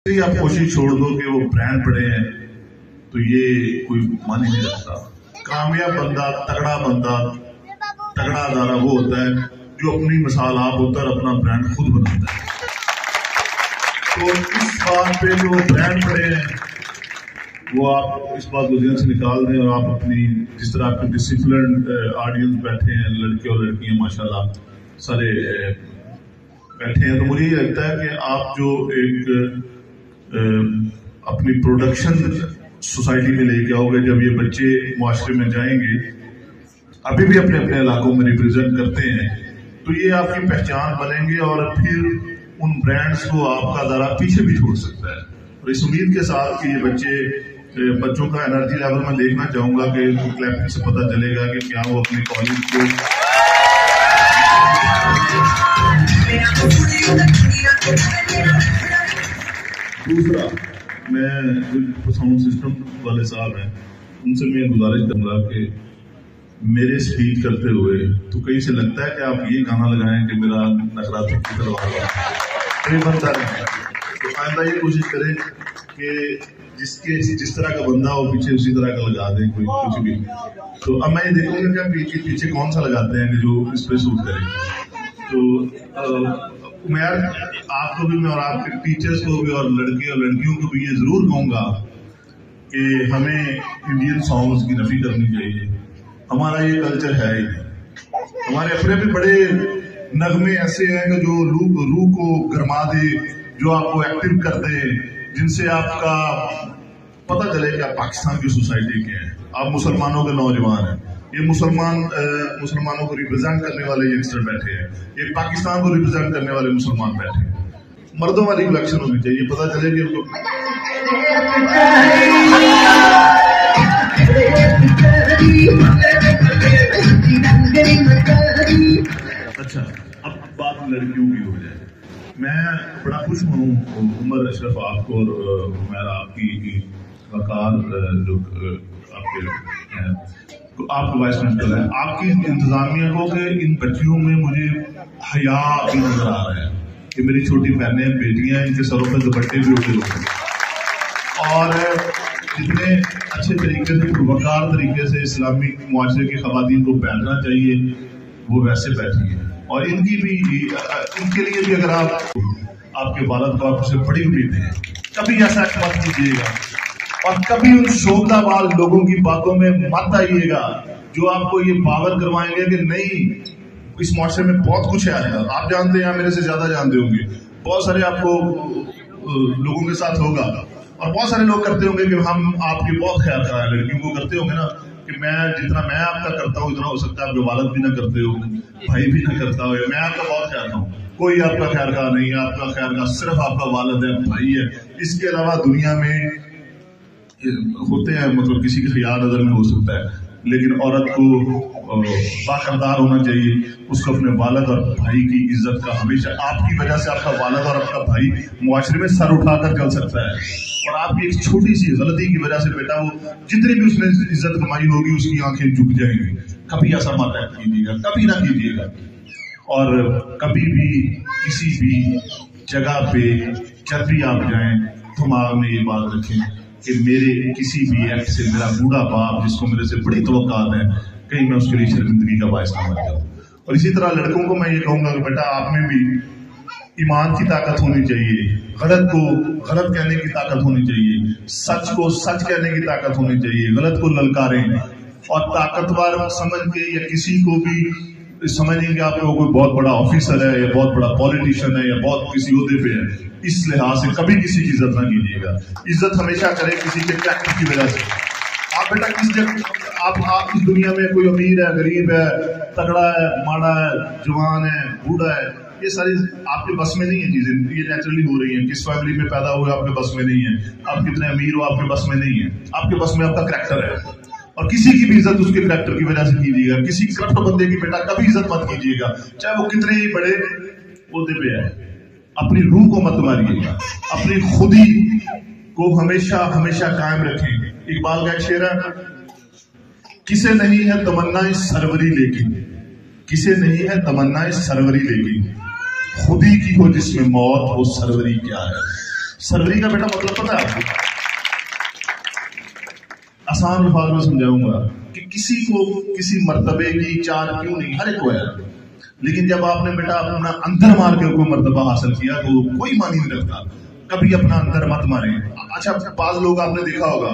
आप कोशिश छोड़ दो कि वो ब्रांड बड़े हैं तो ये कोई मान ही नहीं रखता। कामयाब बंदा, तगड़ा अदारा वो होता है जो अपनी मिसाल आप होता है और अपना ब्रांड खुद बनाता है। तो इस बात पे जो ब्रांड बड़े हैं वो आप इस बात को ध्यान से निकाल दें और आप अपनी जिस तरह आपके डिसिप्लिन ऑडियंस बैठे हैं, लड़के और लड़कियां माशाल्लाह सारे बैठे हैं, तो मुझे ये लगता है कि आप जो एक अपनी प्रोडक्शन सोसाइटी में लेके आओगे, जब ये बच्चे मुआशरे में जाएंगे, अभी भी अपने अपने इलाकों में रिप्रेजेंट करते हैं, तो ये आपकी पहचान बनेंगे और फिर उन ब्रांड्स को आपका दायरा पीछे भी छोड़ सकता है। और इस उम्मीद के साथ कि ये बच्चों का एनर्जी लेवल मैं देखना चाहूंगा कि क्लैपिंग से पता चलेगा कि क्या वो अपने कॉलेज को दूसरा, मैं जो साउंड सिस्टम वाले साहब हैं उनसे मैं गुजारिश करूंगा कि मेरे स्पीच करते हुए तो कहीं से लगता है कि आप ये गाना लगाएं कि मेरा नकारात्मक की तरफ बनता है, तो आइंदा ये कोशिश करें कि जिस तरह का बंदा हो पीछे उसी तरह का लगा दें कोई कुछ भी। तो अब मैं ये देखूंगा कि पीछे कौन सा लगाते हैं कि जो इस पे सूट करें। तो मैं आपको भी मैं और आपके टीचर्स को भी और लड़के और लड़कियों को भी ये जरूर कहूंगा कि हमें इंडियन सॉन्ग्स की नफी करनी चाहिए। हमारा ये कल्चर है ही नहीं। हमारे अपने भी बड़े नगमे ऐसे हैं कि जो रूह को गरमा दे, जो आपको एक्टिव कर दे, जिनसे आपका पता चले कि आप पाकिस्तान की सोसाइटी के हैं, आप मुसलमानों के नौजवान हैं। ये मुसलमानों को रिप्रेजेंट करने वाले यंगस्टर बैठे हैं, ये पाकिस्तान को रिप्रेजेंट करने वाले मुसलमान बैठे हैं। मर्दों वाली कलेक्शन होनी चाहिए, पता चले कि उनको अच्छा। अब बात लड़कियों की हो जाए, मैं बड़ा खुश हूँ उमर अशरफ आपको और मेरा आपकी वकार जो आपके हैं, आपको वाइस प्रिंसिपल है, आपकी इंतजामिया को कि इन बच्चियों में मुझे हया भी नजर आ रहा है कि मेरी छोटी बहनें बेटियां इनके सरों पर दुपट्टे भी उठे होते हैं और जितने अच्छे तरीके से पुरवकार तरीके से इस्लामी मुआशरे की खवातीन को बैठना चाहिए वो वैसे बैठी है। और इनकी भी इनके लिए भी अगर आपके वालिद को आपसे बड़ी उम्मीद है, कभी ऐसा मत कीजिएगा और कभी उन शोभनावाल लोगों की बातों में मत आइएगा जो आपको ये बावर करवाएंगे कि नहीं इस मुआशरे में बहुत कुछ है। आजकल आप जानते हैं, मेरे से ज्यादा जानते होंगे, बहुत सारे आपको लोगों के साथ होगा और बहुत सारे लोग करते होंगे कि हम आपके बहुत ख्याल कराएं, लड़कियों को करते होंगे ना कि जितना मैं आपका करता हूँ उतना हो सकता है आपके वालिद भी ना करते हो, भाई भी ना करता हो, मैं आपका बहुत ख्याल रहा हूँ। कोई आपका ख्याल का नहीं है, आपका ख्याल का सिर्फ आपका वालिद है, भाई है। इसके अलावा दुनिया में होते हैं, मतलब किसी के ख्याल नजर में हो सकता है, लेकिन औरत को बाकरदार होना चाहिए, उसको अपने वालिद और भाई की इज्जत का हमेशा, आपकी वजह से आपका वालिद और आपका भाई मुआशरे में सर उठाकर चल सकता है और आपकी एक छोटी सी गलती की वजह से बेटा वो जितनी भी उसने इज्जत कमाई होगी उसकी आंखें झुक जाएंगी। कभी ऐसा मत कीजिएगा, कभी ना कीजिएगा। और कभी भी किसी भी जगह पे जब भी आप जाएं दिमाग में ये बात रखें कि मेरे किसी भी एक्ट से मेरा बूढ़ा बाप जिसको मेरे से बड़ी तवक्कात है, कहीं मैं उसके लिए शर्मिंदगी का बायस ना बन जाऊं। और इसी तरह लड़कों को मैं ये कहूंगा कि बेटा आप में भी ईमान की ताकत होनी चाहिए, गलत को गलत कहने की ताकत होनी चाहिए, सच को सच कहने की ताकत होनी चाहिए, गलत को ललकारें और ताकतवर समझ के या किसी को भी समझें कि आप लोगों कोई बहुत बड़ा ऑफिसर है या बहुत बड़ा पॉलिटिशियन है या बहुत किसी ओहदे पे है, इस लिहाज से कभी किसी की इज्जत ना कीजिएगा। इज्जत हमेशा करें किसी के कैरेक्टर की वजह से। आप बेटा किस जगह आप इस दुनिया में कोई अमीर है, गरीब है, तगड़ा है, माड़ा है, जवान है, बूढ़ा है, ये सारी आपके बस में नहीं है चीजें, ये नेचुरली हो रही है। किस फैमिली में पैदा हुए आपके बस में नहीं है, आप कितने अमीर हो आपके बस में नहीं है, आपके बस में आपका करैक्टर है। और किसी की भी इज्जत उसके करैक्टर की वजह से कीजिएगा। किसी करप्ट बंदे की बेटा कभी इज्जत मत कीजिएगा, चाहे वो कितने ही बड़े ओहदे पे है। अपनी रूह को मत मारिएगा, अपनी खुदी को हमेशा हमेशा कायम रखें। इकबाल का एक शेर है, किसे नहीं है तमन्नाएं सरवरी लेकिन, किसे नहीं है तमन्नाएं सरवरी लेकिन, खुदी की हो जिसमें मौत वो सरवरी क्या है। सरवरी का बेटा मतलब पता है आपको? आसान अल्फाज में समझाऊंगा कि किसी को किसी मर्तबे की चाह क्यों नहीं, हर एक को है, लेकिन जब आपने बेटा अपना अंदर मार के कोई मर्तबा हासिल किया तो कोई मानी नहीं रखता। कभी अपना अंदर मत मारे। अच्छा, बाज लोग आपने देखा होगा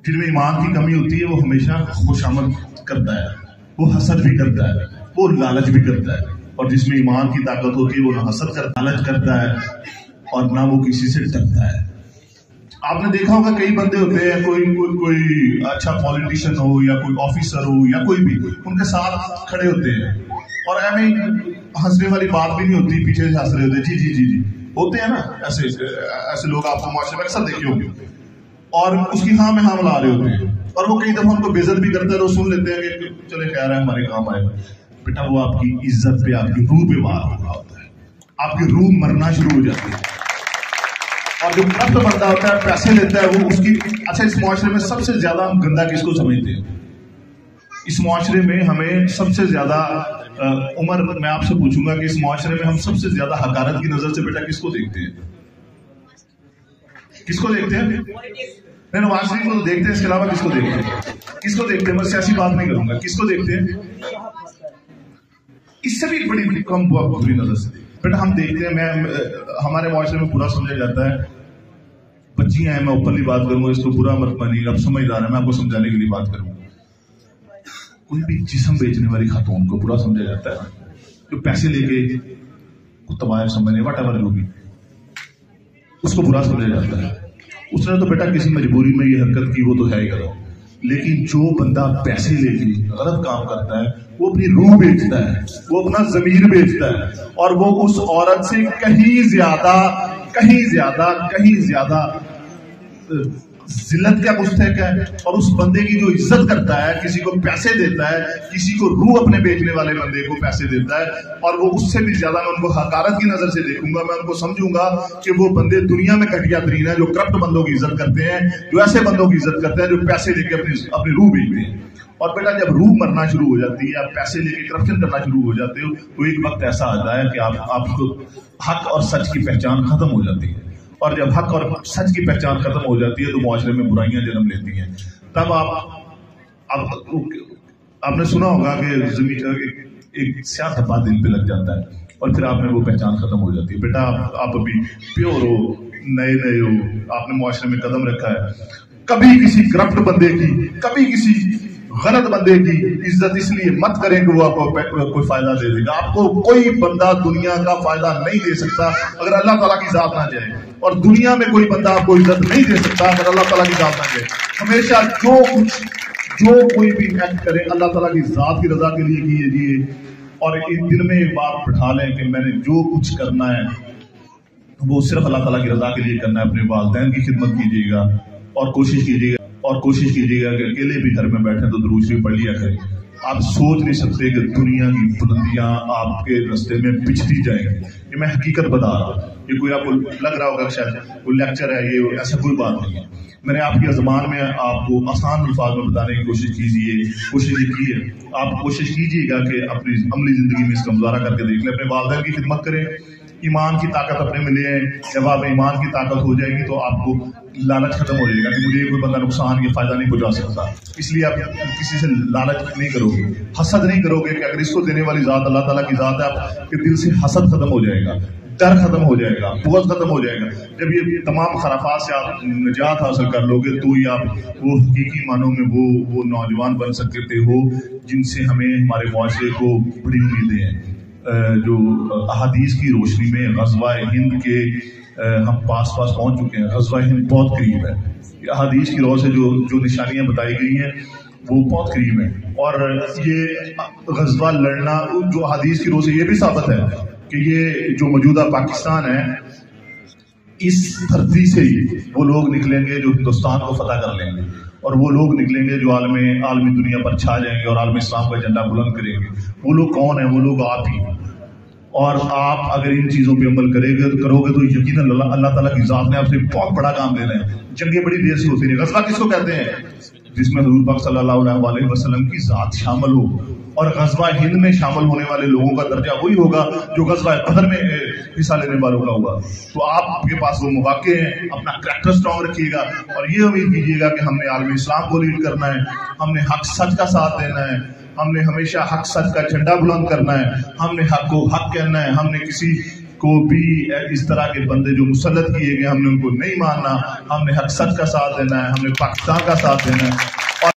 जिनमें ईमान की कमी होती है, वो हमेशा खुशामद करता है, वो हसद भी करता है, वो लालच भी करता है, और जिसमें ईमान की ताकत होती है वो ना हसद करता, लालच करता है और ना वो किसी से डरता है। आपने देखा होगा कई बंदे होते हैं, कोई अच्छा पॉलिटिशियन हो या कोई ऑफिसर हो या कोई भी, उनके साथ खड़े होते हैं और हमें हंसने वाली बात भी नहीं होती, पीछे से हंस रहे होते, जी जी जी जी होते हैं ना, ऐसे लोग आपको माशरे में अक्सर देखे होंगे, और उसकी हाँ में हाँ मिला रहे होते हैं, और वो कई दफा उनको बेइज्जत भी करते हैं, तो सुन लेते हैं कि चले खैर है हमारे काम आएगा। बेटा वो आपकी इज्जत पे, आपकी रूह पे वार हो रहा होता है, आपकी रूह मरना शुरू हो जाती है। और जो करप्ट बंदा होता है, पैसे लेता है, वो उसकी, अच्छा इस मुआशरे में सबसे ज्यादा हम गंदा किसको समझते हैं? इस मुआशरे में हमें सबसे ज्यादा उमर, मैं आपसे पूछूंगा कि इस मुआशरे में हम सबसे ज्यादा हकारत की नजर से बेटा किसको देखते हैं? किसको देखते हैं? नहीं, नवाज शरीफ को तो देखते हैं, इसके अलावा किसको देखते हैं? किसको देखते हैं? मैं सियासी बात नहीं करूंगा, किसको देखते हैं? इससे भी बड़ी कम बुरी नजर से बेटा हम देखते हैं। हमारे मुआशरे में बुरा समझा जाता है, बच्चियां हैं, मैं ओपनली बात करूंगा, इसको बुरा मत मानिए, अब समझदार है, मैं आपको समझाने के लिए बात करूंगा। कोई भी जिस्म बेचने वाली खातून को बुरा समझा जाता है, जो पैसे लेके तबाह समझने वट एवर होगी, उसको बुरा समझा जाता है। उसने तो बेटा किसी मजबूरी में ये हरकत की, वो तो है ही गलत, लेकिन जो बंदा पैसे लेके गलत काम करता है, वो अपनी रूह बेचता है, वो अपना जमीर बेचता है, और वो उस औरत से कहीं ज्यादा जिल्लत का मुस्तहिक है, और उस बंदे की जो इज्जत करता है, किसी को पैसे देता है, किसी को रूह अपने बेचने वाले बंदे को पैसे देता है, और वो उससे भी ज्यादा मैं उनको हकारत की नजर से देखूंगा, मैं उनको समझूंगा कि वो बंदे दुनिया में घटिया तरीन है, जो करप्ट बंदों की इज्जत करते हैं, जो ऐसे बंदों की इज्जत करते हैं जो पैसे लेके अपनी रूह बेचते हैं। और बेटा जब रूह मरना शुरू हो जाती है, आप पैसे लेके करप्शन करना शुरू हो जाते हो, तो एक वक्त ऐसा आता है कि आपको हक और सच की पहचान खत्म हो जाती है, और जब हक और सच की पहचान खत्म हो जाती है तो मुआशरे में बुराइयां जन्म लेती हैं। तब आपने सुना होगा कि एक स्याह धब्बा दिल पे लग जाता है, और फिर आप में वो पहचान खत्म हो जाती है। बेटा आप अभी प्योर हो, नए हो, आपने मुआशरे में कदम रखा है, कभी किसी करप्ट बंदे की, कभी किसी गलत बंदे की इज्जत इसलिए मत करें कि वो आपको कोई फायदा दे देगा। आपको कोई बंदा दुनिया का फायदा नहीं दे सकता अगर अल्लाह ताला की जात ना जाए, और दुनिया में कोई बंदा आपको इज्जत नहीं दे सकता अगर अल्लाह ताला की जात ना जाए। हमेशा जो कोई भी एक्ट करे अल्लाह ताला की जात की रजा के लिए कीजिए, और एक दिन में एक बात बिठा लें कि मैंने जो कुछ करना है वो सिर्फ अल्लाह ताला की रजा के लिए करना है। अपने वालिदैन की खिदमत कीजिएगा, और कोशिश कीजिएगा कि अकेले भी घर में बैठे तो दुरूद शरीफ पढ़ लिया करें। आप सोच नहीं सकते कि दुनिया की बुलंदियां आपके रास्ते में पिछड़ी जाएंगी, ये मैं हकीकत बता रहा हूँ। ये कोई आपको लग रहा होगा शायद कोई लेक्चर है, ये ऐसा कोई बात नहीं है। मैंने आपकी ज़बान में आपको आसान अल्फाज में बताने की कोशिश की है। आप कोशिश कीजिएगा कि अपनी अमली जिंदगी में इसका मुजाहरा करके देख लें, अपने वालिदैन की खिदमत करें, ईमान की ताकत अपने में ले आए। जब आप ईमान की ताकत हो जाएगी तो आपको लालच खत्म हो जाएगा कि मुझे कोई बंदा नुकसान या फायदा नहीं पहुंचा सकता, इसलिए आप किसी से लालच नहीं करोगे, हसद नहीं करोगे कि अगर इसको देने वाली जात अल्लाह ताला की जात है, आपके दिल से हसद खत्म हो जाएगा, डर खत्म हो जाएगा, बुग़्ज़ खत्म हो जाएगा। जब ये तमाम खराफात से आप निजात हासिल कर लोगे तो ही आप वो हकीकी मानों में वो नौजवान बन सकते हो जिनसे हमें हमारे मुआशरे को बड़ी उम्मीदें हैं। जो अहादीस की रोशनी में ग़ज़वा हिंद के हम पास पहुंच चुके हैं। ग़ज़वा हिंद बहुत करीब है, अहादीस की रोह से जो निशानियां बताई गई हैं वो बहुत करीब है, और ये ग़ज़वा लड़ना जो अहादीस की रोह से ये भी साबित है कि ये जो मौजूदा पाकिस्तान है, इस धरती से ही वो लोग निकलेंगे जो हिंदुस्तान को फतह कर लेंगे, और वो लोग निकलेंगे जो आलमी दुनिया पर छा जाएंगे और आलमी इस्लाम का झंडा बुलंद करेंगे। वो लोग कौन है? वो लोग आप ही। और आप अगर इन चीज़ों पे अमल करोगे तो यकीनन अल्लाह ताला की ज़ात ने आपसे बहुत बड़ा काम देना है। जंगें बड़ी देर से होती रही। ग़ज़वा किसको कहते हैं? जिसमें हुज़ूर पाक सल्लल्लाहु अलैहि वसल्लम की ज़ात शामिल हो, اور غزوہ ہند میں شامل ہونے والے لوگوں کا درجہ وہی ہوگا جو غزوہ بدر میں حصہ لینے والوں کا ہوگا. تو آپ کے پاس وہ مواقع ہیں, اپنا کریکٹر اسٹرانگ رکھیے گا اور یہ امید کیجیے گا کہ ہم نے عالم اسلام کو لیڈ کرنا ہے, ہم نے حق سچ کا ساتھ دینا ہے, ہم نے ہمیشہ حق سچ کا جھنڈا بلند کرنا ہے, ہم نے حق کو حق کہنا ہے, ہم نے کسی کو بھی اس طرح کے بندے جو مسلط کیے گئے ہم نے ان کو نہیں ماننا, ہم نے حق سچ کا ساتھ دینا ہے, ہم نے پاکستان کا ساتھ دینا ہے.